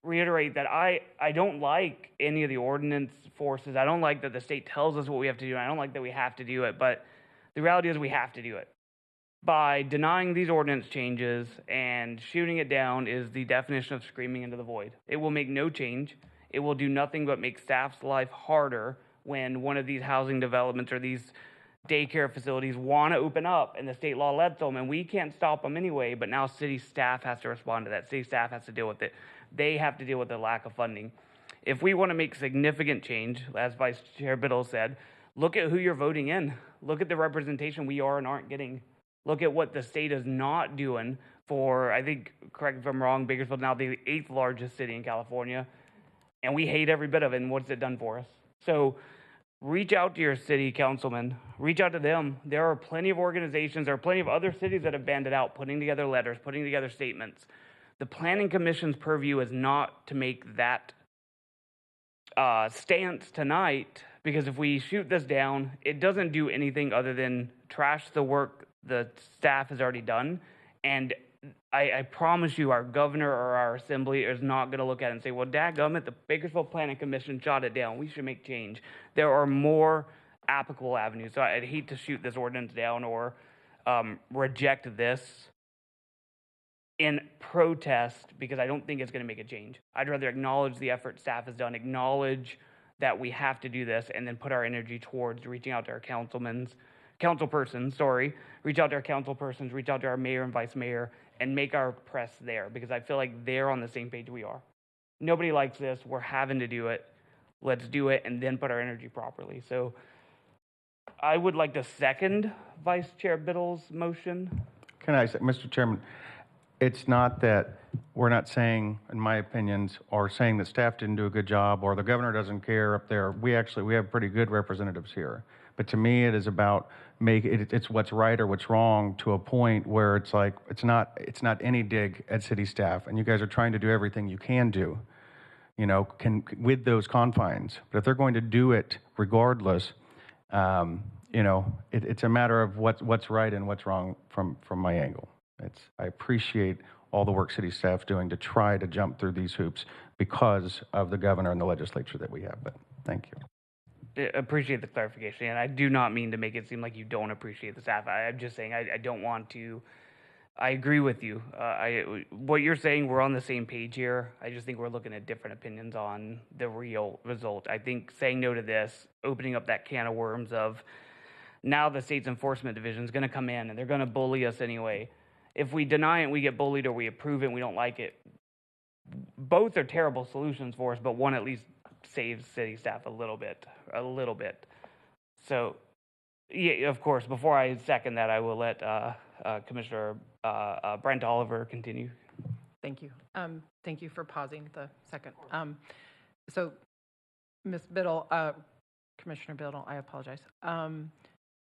reiterate that I don't like any of the ordinance forces. I don't like that the state tells us what we have to do. I don't like that we have to do it, but the reality is we have to do it. By denying these ordinance changes and shooting it down is the definition of screaming into the void. It will make no change. It will do nothing but make staff's life harder when one of these housing developments or these daycare facilities want to open up and the state law lets them, and we can't stop them anyway, but now city staff has to respond to that. City staff has to deal with it. They have to deal with the lack of funding. If we want to make significant change, as Vice Chair Biddle said, look at who you're voting in. Look at the representation we are and aren't getting. Look at what the state is not doing for, I think, correct me if I'm wrong, Bakersfield now the 8th largest city in California, and we hate every bit of it, and what's it done for us? So reach out to your city councilman. Reach out to them. There are plenty of organizations, there are plenty of other cities that have banded out, putting together letters, putting together statements. The Planning Commission's purview is not to make that stance tonight, because if we shoot this down, it doesn't do anything other than trash the work the staff has already done. And I promise you, our governor or our assembly is not going to look at it and say, well, dadgummit, the Bakersfield Planning Commission shot it down. We should make change. There are more applicable avenues. So I'd hate to shoot this ordinance down or reject this in protest, because I don't think it's going to make a change. I'd rather acknowledge the effort staff has done, acknowledge that we have to do this, and then put our energy towards reaching out to our reach out to our councilpersons, reach out to our mayor and vice mayor, and make our press there, because I feel like they're on the same page we are. Nobody likes this. We're having to do it. Let's do it and then put our energy properly. So I would like to second Vice Chair Biddle's motion.
Can I say, Mr. Chairman, it's not that we're not saying, in my opinions, or saying that staff didn't do a good job or the governor doesn't care up there. We have pretty good representatives here. But to me, it is about it's what's right or what's wrong to a point where it's like it's not any dig at city staff, and you guys are trying to do everything you can do, with those confines. But if they're going to do it regardless, it's a matter of what's right and what's wrong from my angle. I appreciate all the work city staff's doing to try to jump through these hoops because of the governor and the legislature that we have. But thank you.
I appreciate the clarification, and I do not mean to make it seem like you don't appreciate the staff. I'm just saying I don't want to. I agree with you. What you're saying, we're on the same page here. I just think we're looking at different opinions on the real result. I think saying no to this, opening up that can of worms of now the state's enforcement division is going to come in and they're going to bully us anyway. If we deny it, we get bullied, or we approve it and we don't like it. Both are terrible solutions for us, but one at least saves city staff a little bit. So, yeah, of course, before I second that, I will let Commissioner Brent Oliver continue.
Thank you. Thank you for pausing the second. So, Ms. Biddle, Commissioner Biddle, I apologize.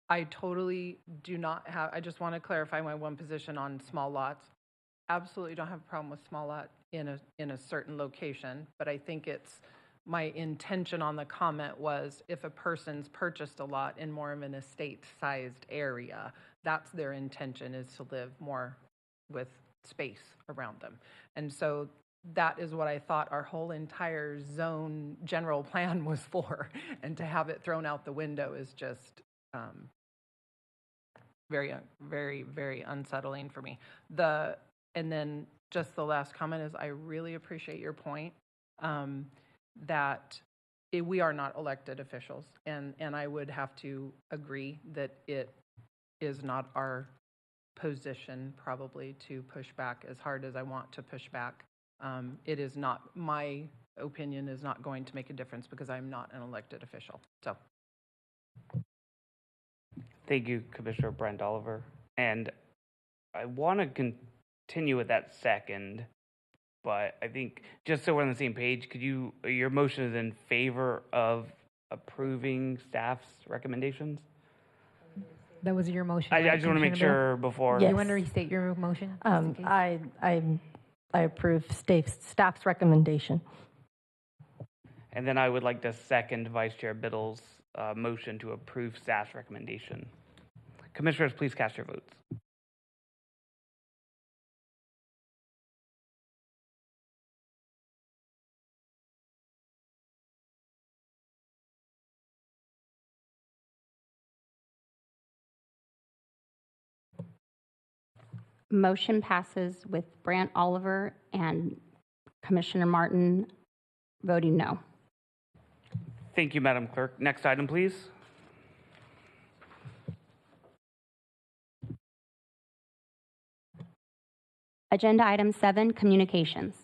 I totally do not have, I just want to clarify my one position on small lots. Absolutely don't have a problem with small lot in a certain location, but I think my intention on the comment was if a person's purchased a lot in more of an estate-sized area, that's their intention, is to live more with space around them. And so that is what I thought our whole entire zone general plan was for, and to have it thrown out the window is just very, very, very unsettling for me. And then just the last comment is I really appreciate your point that we are not elected officials, and I would have to agree that it is not our position probably to push back as hard as I want to push back. It is not, my opinion is not going to make a difference because I'm not an elected official. So.
Thank you, Commissioner Brent Oliver. And I want to continue with that second, but I think just so we're on the same page, your motion is in favor of approving staff's recommendations?
That was your motion.
I
right,
just want to make
Commissioner
sure before.
Bill? You want to restate your motion? just in case?
I approve staff's recommendation.
And then I would like to second Vice Chair Biddle's motion to approve staff's recommendation. Commissioners, please cast your votes.
Motion passes with Brant Oliver and Commissioner Martin voting no.
Thank you, Madam Clerk. Next item, please.
Agenda item 7, communications.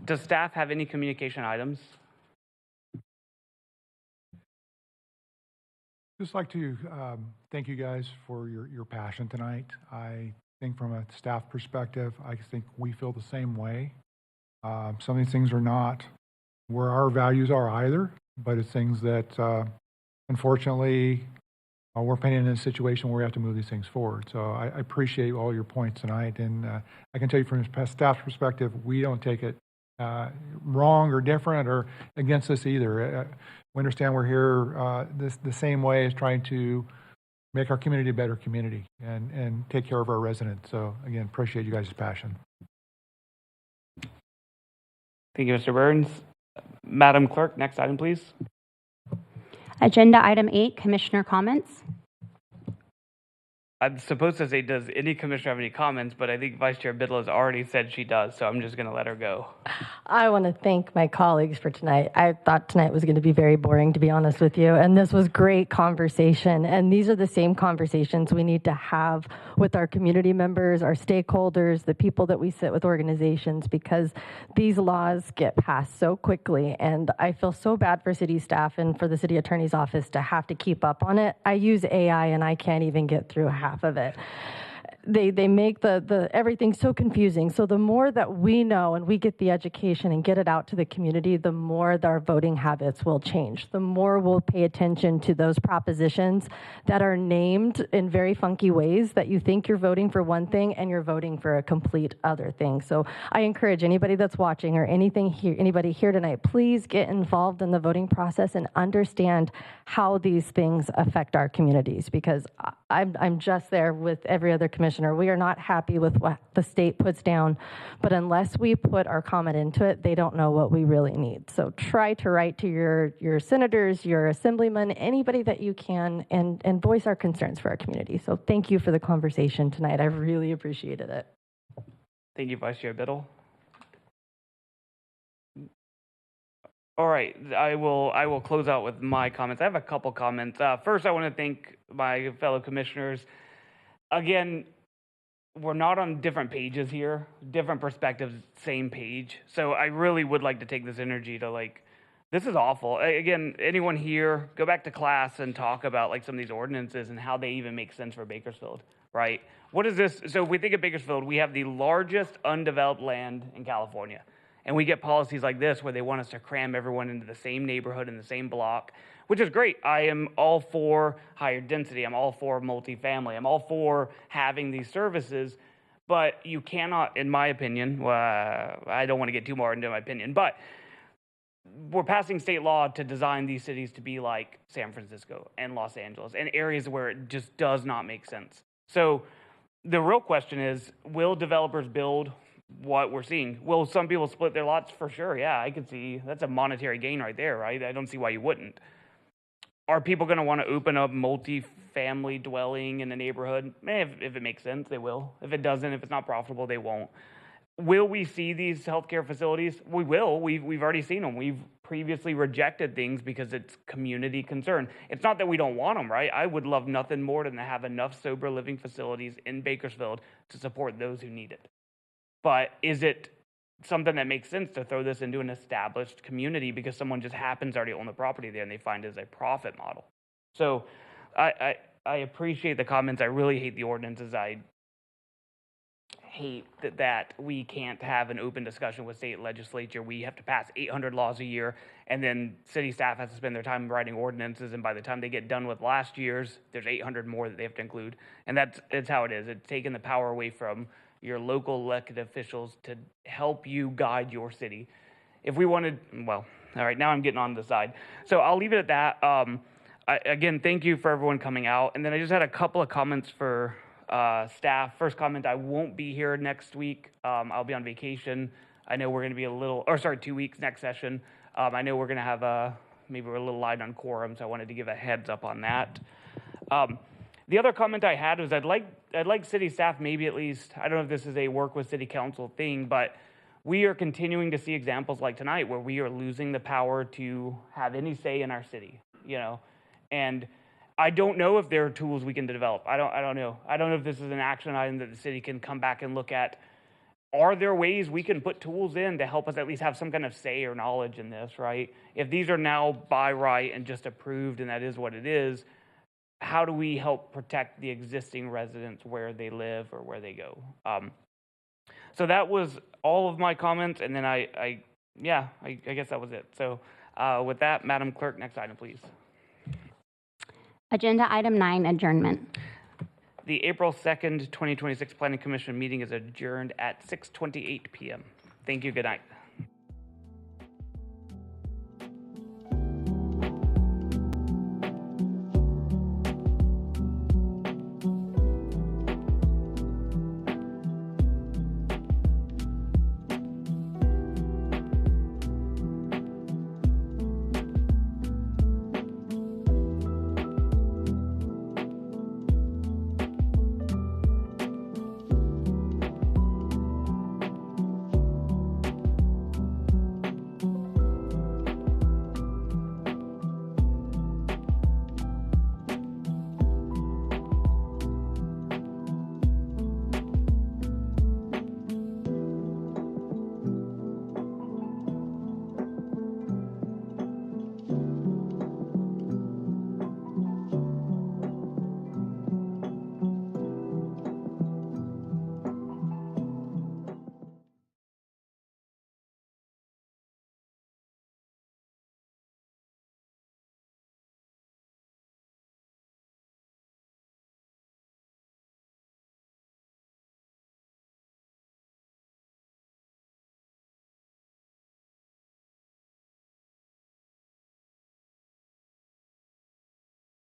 Does staff have any communication items?
Just like to thank you guys for your passion tonight. I think from a staff perspective, I think we feel the same way. Some of these things are not where our values are either, but it's things that unfortunately we're painted in a situation where we have to move these things forward. So I appreciate all your points tonight, and I can tell you from a staff perspective, we don't take it wrong or different or against us either. We understand we're here the same way as trying to make our community a better community and take care of our residents. So again, appreciate you guys' passion.
Thank you, Mr. Burns. Madam Clerk, next item, please.
Agenda item 8, commissioner comments.
I'm supposed to say, does any commissioner have any comments? But I think Vice Chair Biddle has already said she does, so I'm just going to let her go.
I want to thank my colleagues for tonight. I thought tonight was going to be very boring, to be honest with you, and this was great conversation. And these are the same conversations we need to have with our community members, our stakeholders, the people that we sit with organizations, because these laws get passed so quickly. And I feel so bad for city staff and for the city attorney's office to have to keep up on it. I use AI and I can't even get through half of it. they make the everything so confusing. So the more that we know and we get the education and get it out to the community, the more our voting habits will change. The more we'll pay attention to those propositions that are named in very funky ways that you think you're voting for one thing and you're voting for a complete other thing. So I encourage anybody that's watching or anybody here tonight, please get involved in the voting process and understand how these things affect our communities, because I'm just there with every other commissioner. We are not happy with what the state puts down, but unless we put our comment into it, they don't know what we really need. So try to write to your senators, your assemblymen, anybody that you can, and voice our concerns for our community. So thank you for the conversation tonight. I really appreciated it.
Thank you, Vice Chair Biddle. All right, I will close out with my comments. I have a couple comments. First, I want to thank my fellow commissioners. Again, we're not on different pages here, different perspectives, same page. So I really would like to take this energy to this is awful. Again, anyone here, go back to class and talk about some of these ordinances and how they even make sense for Bakersfield, right? What is this? So if we think of Bakersfield, we have the largest undeveloped land in California. And we get policies like this where they want us to cram everyone into the same neighborhood in the same block, which is great. I am all for higher density. I'm all for multifamily. I'm all for having these services. But you cannot, in my opinion, I don't want to get too more into my opinion, but we're passing state law to design these cities to be like San Francisco and Los Angeles and areas where it just does not make sense. So the real question is, will developers build what we're seeing? Will some people split their lots? For sure, yeah, I could see that's a monetary gain right there, right? I don't see why you wouldn't. Are people going to want to open up multi-family dwelling in the neighborhood? If it makes sense, they will. If it doesn't, if it's not profitable, they won't. Will we see these healthcare facilities? We will. We've already seen them. We've previously rejected things because it's community concern. It's not that we don't want them, right? I would love nothing more than to have enough sober living facilities in Bakersfield to support those who need it. But is it something that makes sense to throw this into an established community because someone just happens to already own the property there and they find it as a profit model? So I appreciate the comments. I really hate the ordinances. I hate that we can't have an open discussion with state legislature. We have to pass 800 laws a year, and then city staff has to spend their time writing ordinances, and by the time they get done with last year's, there's 800 more that they have to include. And it's how it is. It's taking the power away from your local elected officials to help you guide your city. If we wanted, well, all right, now I'm getting on the side. So I'll leave it at that. Again, thank you for everyone coming out. And then I just had a couple of comments for staff. First comment, I won't be here next week. I'll be on vacation. I know we're going to be 2 weeks next session. I know we're going to have maybe we're a little light on quorum, so I wanted to give a heads up on that. The other comment I had was I'd like city staff, maybe at least, I don't know if this is a work with city council thing, but we are continuing to see examples like tonight where we are losing the power to have any say in our city, and I don't know if there are tools we can develop. I don't know. I don't know if this is an action item that the city can come back and look at. Are there ways we can put tools in to help us at least have some kind of say or knowledge in this, right? If these are now by right and just approved and that is what it is, how do we help protect the existing residents where they live or where they go? So that was all of my comments, and then I guess that was it. So with that, Madam Clerk, next item, please.
Agenda item 9, adjournment.
The April 2nd, 2026 Planning Commission meeting is adjourned at 6:28 p.m. Thank you. Good night.